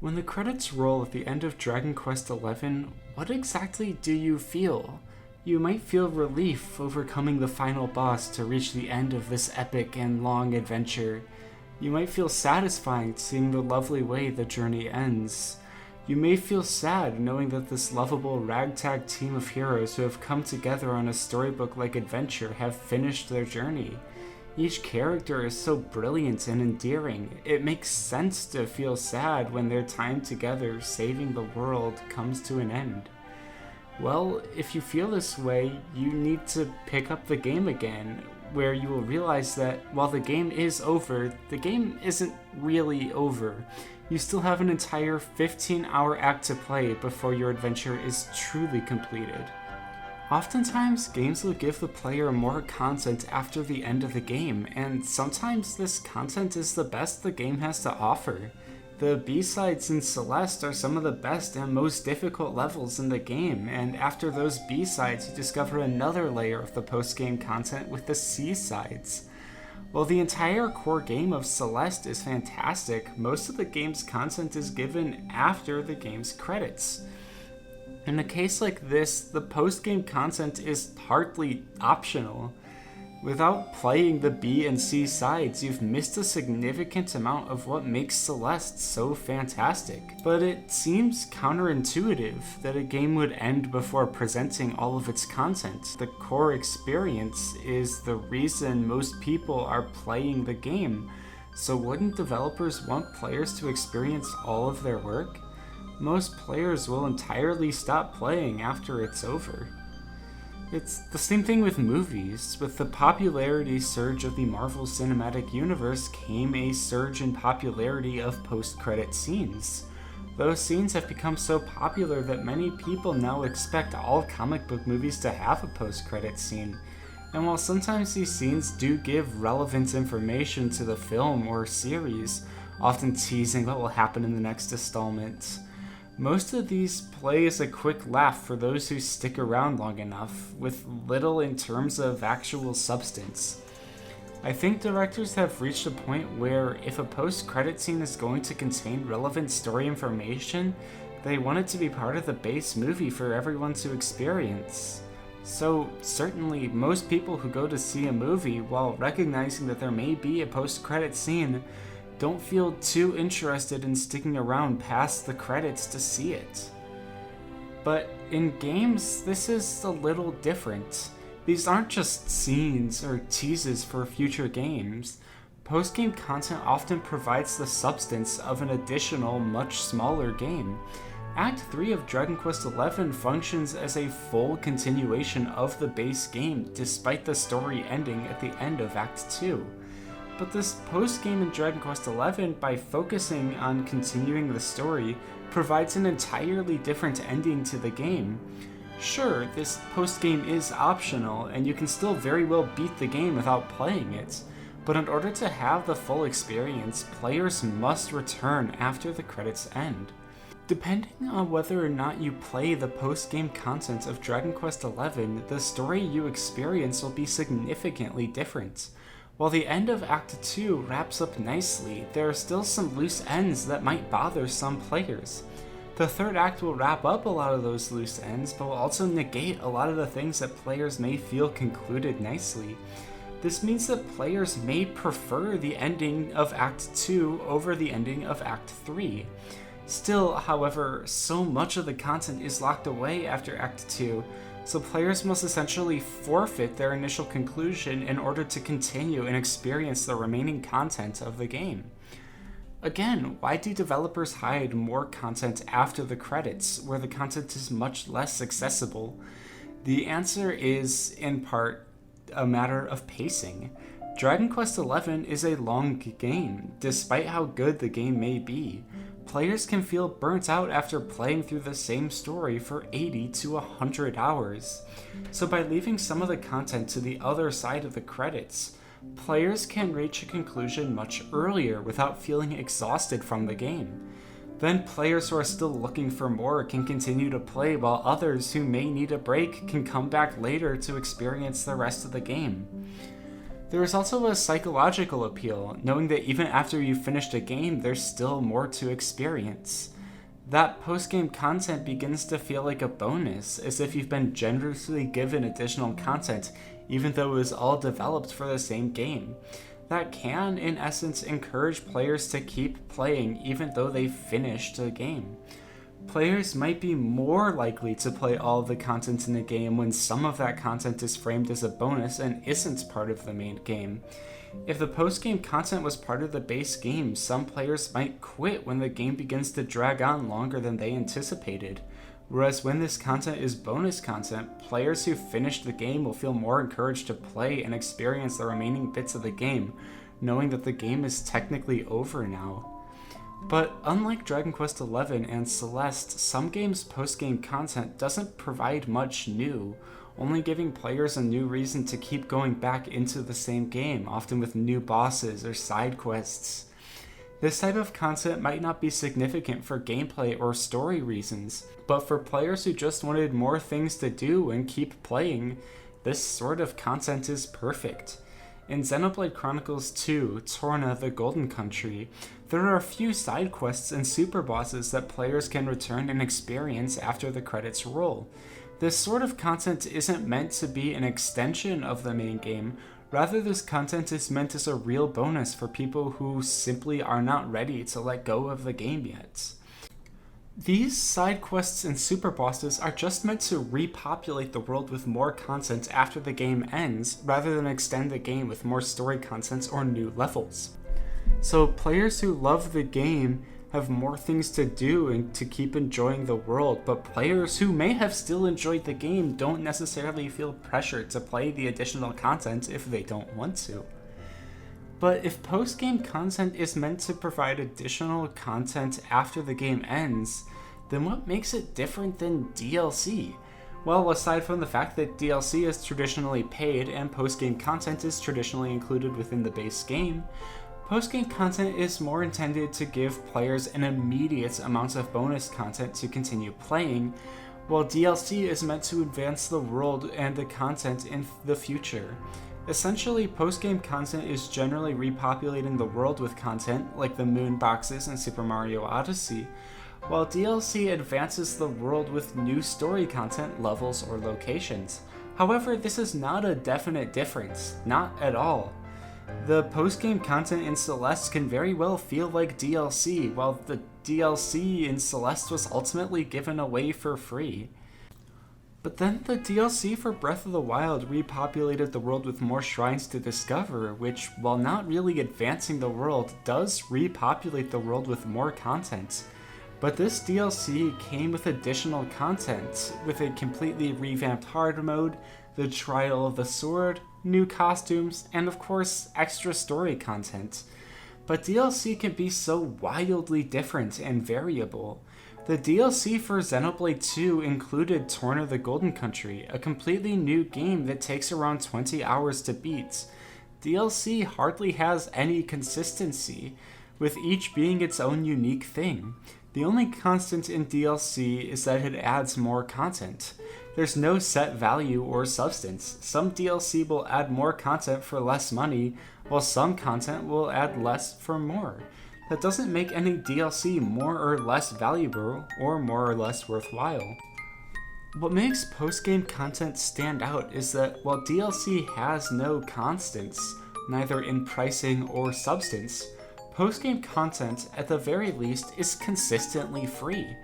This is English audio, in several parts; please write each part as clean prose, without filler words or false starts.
When the credits roll at the end of Dragon Quest XI, what exactly do you feel? You might feel relief overcoming the final boss to reach the end of this epic and long adventure. You might feel satisfied seeing the lovely way the journey ends. You may feel sad knowing that this lovable ragtag team of heroes who have come together on a storybook-like adventure have finished their journey. Each character is so brilliant and endearing, it makes sense to feel sad when their time together saving the world comes to an end. Well, if you feel this way, you need to pick up the game again, where you will realize that while the game is over, the game isn't really over. You still have an entire 15-hour act to play before your adventure is truly completed. Oftentimes, games will give the player more content after the end of the game, and sometimes this content is the best the game has to offer. The B-sides in Celeste are some of the best and most difficult levels in the game, and after those B-sides you discover another layer of the post-game content with the C-sides. While the entire core game of Celeste is fantastic, most of the game's content is given after the game's credits. In a case like this, the post-game content is hardly optional. Without playing the B and C sides, you've missed a significant amount of what makes Celeste so fantastic. But it seems counterintuitive that a game would end before presenting all of its content. The core experience is the reason most people are playing the game, so wouldn't developers want players to experience all of their work? Most players will entirely stop playing after it's over. It's the same thing with movies. With the popularity surge of the Marvel Cinematic Universe came a surge in popularity of post-credit scenes. Those scenes have become so popular that many people now expect all comic book movies to have a post-credit scene. And while sometimes these scenes do give relevant information to the film or series, often teasing what will happen in the next installment, most of these play as a quick laugh for those who stick around long enough, with little in terms of actual substance. I think directors have reached a point where if a post-credit scene is going to contain relevant story information, they want it to be part of the base movie for everyone to experience. So certainly most people who go to see a movie while recognizing that there may be a post-credit scene don't feel too interested in sticking around past the credits to see it. But in games, this is a little different. These aren't just scenes or teases for future games. Post-game content often provides the substance of an additional, much smaller game. Act 3 of Dragon Quest XI functions as a full continuation of the base game, despite the story ending at the end of Act 2. But this post-game in Dragon Quest XI, by focusing on continuing the story, provides an entirely different ending to the game. Sure, this post-game is optional, and you can still very well beat the game without playing it, but in order to have the full experience, players must return after the credits end. Depending on whether or not you play the post-game content of Dragon Quest XI, the story you experience will be significantly different. While the end of Act 2 wraps up nicely, there are still some loose ends that might bother some players. The third act will wrap up a lot of those loose ends, but will also negate a lot of the things that players may feel concluded nicely. This means that players may prefer the ending of Act 2 over the ending of Act 3. Still, however, so much of the content is locked away after Act 2, so players must essentially forfeit their initial conclusion in order to continue and experience the remaining content of the game. Again, why do developers hide more content after the credits, where the content is much less accessible? The answer is, in part, a matter of pacing. Dragon Quest XI is a long game, despite how good the game may be. Players can feel burnt out after playing through the same story for 80 to 100 hours. So by leaving some of the content to the other side of the credits, players can reach a conclusion much earlier without feeling exhausted from the game. Then players who are still looking for more can continue to play, while others who may need a break can come back later to experience the rest of the game. There is also a psychological appeal, knowing that even after you've finished a game, there's still more to experience. That post-game content begins to feel like a bonus, as if you've been generously given additional content, even though it was all developed for the same game. That can, in essence, encourage players to keep playing even though they've finished the game. Players might be more likely to play all of the content in the game when some of that content is framed as a bonus and isn't part of the main game. If the post-game content was part of the base game, some players might quit when the game begins to drag on longer than they anticipated. Whereas when this content is bonus content, players who finished the game will feel more encouraged to play and experience the remaining bits of the game, knowing that the game is technically over now. But unlike Dragon Quest XI and Celeste, some games' post-game content doesn't provide much new, only giving players a new reason to keep going back into the same game, often with new bosses or side quests. This type of content might not be significant for gameplay or story reasons, but for players who just wanted more things to do and keep playing, this sort of content is perfect. In Xenoblade Chronicles 2, Torna the Golden Country, there are a few side quests and super bosses that players can return and experience after the credits roll. This sort of content isn't meant to be an extension of the main game, rather this content is meant as a real bonus for people who simply are not ready to let go of the game yet. These side quests and super bosses are just meant to repopulate the world with more content after the game ends, rather than extend the game with more story content or new levels. So players who love the game have more things to do and to keep enjoying the world, but players who may have still enjoyed the game don't necessarily feel pressured to play the additional content if they don't want to. But if post-game content is meant to provide additional content after the game ends, then what makes it different than DLC? Well, aside from the fact that DLC is traditionally paid and post-game content is traditionally included within the base game, post-game content is more intended to give players an immediate amount of bonus content to continue playing, while DLC is meant to advance the world and the content in the future. Essentially, post-game content is generally repopulating the world with content, like the moon boxes in Super Mario Odyssey, while DLC advances the world with new story content, levels, or locations. However, this is not a definite difference, not at all. The post-game content in Celeste can very well feel like DLC, while the DLC in Celeste was ultimately given away for free. But then the DLC for Breath of the Wild repopulated the world with more shrines to discover, which, while not really advancing the world, does repopulate the world with more content. But this DLC came with additional content, with a completely revamped hard mode, the Trial of the Sword, new costumes, and of course, extra story content. But DLC can be so wildly different and variable. The DLC for Xenoblade 2 included Torna the Golden Country, a completely new game that takes around 20 hours to beat. DLC hardly has any consistency, with each being its own unique thing. The only constant in DLC is that it adds more content. There's no set value or substance. Some DLC will add more content for less money, while some content will add less for more. That doesn't make any DLC more or less valuable or more or less worthwhile. What makes post-game content stand out is that while DLC has no constants, neither in pricing or substance, post-game content, at the very least, is consistently free.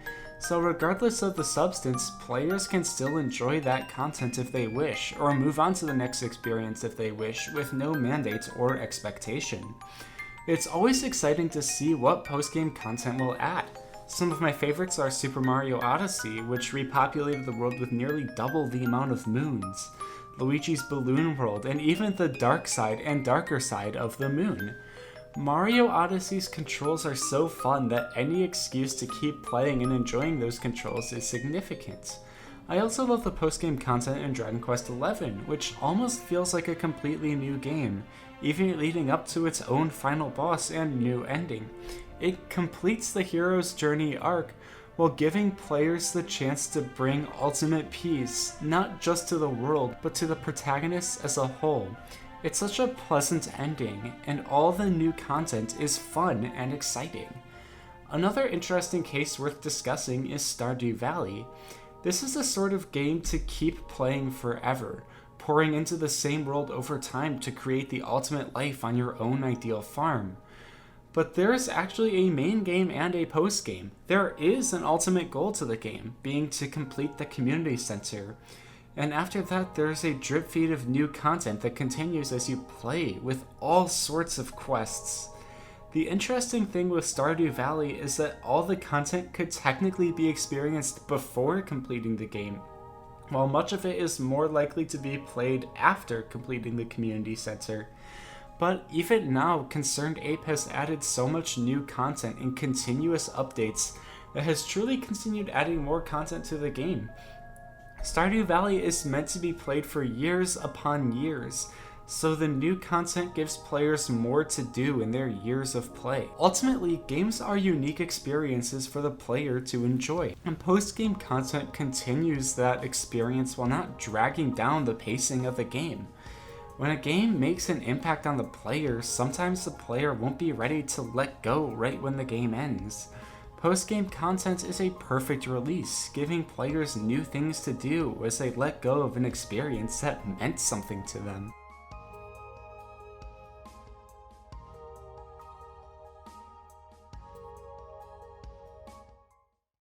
So regardless of the substance, players can still enjoy that content if they wish, or move on to the next experience if they wish, with no mandate or expectation. It's always exciting to see what post-game content will add. Some of my favorites are Super Mario Odyssey, which repopulated the world with nearly double the amount of moons, Luigi's Balloon World, and even the dark side and darker side of the moon. Mario Odyssey's controls are so fun that any excuse to keep playing and enjoying those controls is significant. I also love the post-game content in Dragon Quest XI, which almost feels like a completely new game, even leading up to its own final boss and new ending. It completes the hero's journey arc while giving players the chance to bring ultimate peace, not just to the world, but to the protagonists as a whole. It's such a pleasant ending, and all the new content is fun and exciting. Another interesting case worth discussing is Stardew Valley. This is a sort of game to keep playing forever, pouring into the same world over time to create the ultimate life on your own ideal farm. But there's actually a main game and a post game. There is an ultimate goal to the game, being to complete the community center. And after that, there's a drip feed of new content that continues as you play, with all sorts of quests. The interesting thing with Stardew Valley is that all the content could technically be experienced before completing the game, while much of it is more likely to be played after completing the community center. But even now, Concerned Ape has added so much new content and continuous updates that has truly continued adding more content to the game. Stardew Valley is meant to be played for years upon years, so the new content gives players more to do in their years of play. Ultimately, games are unique experiences for the player to enjoy, and post-game content continues that experience while not dragging down the pacing of the game. When a game makes an impact on the player, sometimes the player won't be ready to let go right when the game ends. Post-game content is a perfect release, giving players new things to do as they let go of an experience that meant something to them.